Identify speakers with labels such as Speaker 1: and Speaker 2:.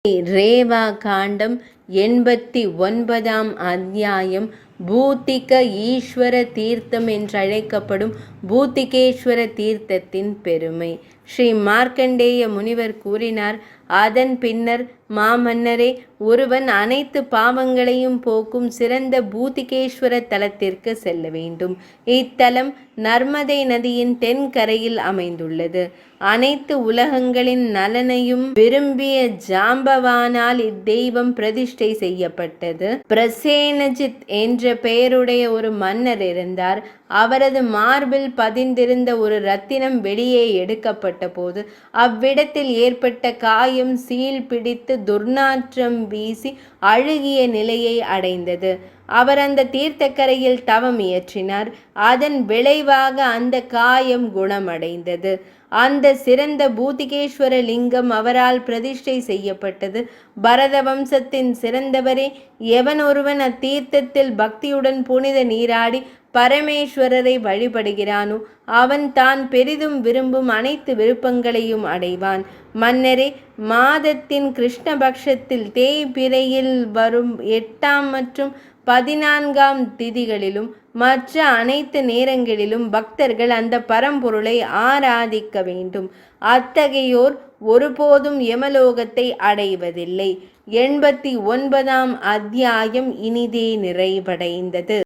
Speaker 1: ரேவா காண்டம் 89ஆம் அத்தியாயம். பூத்திக ஈஸ்வர தீர்த்தம் என்றழைக்கப்படும் பூத்திகேஸ்வர தீர்த்தத்தின் பெருமை. ஸ்ரீ மார்க்கண்டேய முனிவர் கூறினார். அதன் பின்னர், மாமன்னரே, ஒருவன் அனைத்து பாவங்களையும் போக்கும் சிறந்த பூத்திகேஸ்வர தலத்திற்கு செல்ல வேண்டும். இத்தலம் நர்மதை நதியின் தென்கரையில் அமைந்துள்ளது. அனைத்து உலகங்களின் நலனையும் விரும்பிய ஜாம்பவானால் இத்தெய்வம் பிரதிஷ்டை செய்யப்பட்டது. பிரசேனஜித் என்ற பெயருடைய ஒரு மன்னர் இருந்தார். அவரது மார்பில் பதிந்திருந்த ஒரு ரத்தினம் வெளியே எடுக்கப்பட்ட போது அவ்விடத்தில் ஏற்பட்ட காயம் சீல் பிடித்து துர்நாற்றம் வீசி அழுகிய நிலையை அடைந்தது. அவர் அந்த தீர்த்தக்கரையில் தவம் இயற்றினார். அதன் விளைவாக அந்த காயம் குணமடைந்தது. அந்த சிறந்த பூத்திகேஸ்வர லிங்கம் அவரால் பிரதிஷ்டை செய்யப்பட்டது. பரத வம்சத்தின் சிறந்தவரே, எவன் ஒருவன் அத்தீர்த்தத்தில் பக்தியுடன் புனித நீராடி பரமேஸ்வரரை வழிபடுகிறானோ அவன் தான் பெரிதும் விரும்பும் அனைத்து விருப்பங்களையும் அடைவான். மன்னரே, மாதத்தின் கிருஷ்ணபக்ஷத்தில் தேய்பிறையில் வரும் 8ஆம் மற்றும் 14ஆம் திதிகளிலும் மற்ற அனைத்து நேரங்களிலும் பக்தர்கள் அந்த பரம்பொருளை ஆராதிக்க வேண்டும். அத்தகையோர் ஒருபோதும் யமலோகத்தை அடைவதில்லை. 89ஆம் அத்தியாயம் இனிதே நிறைவடைந்தது.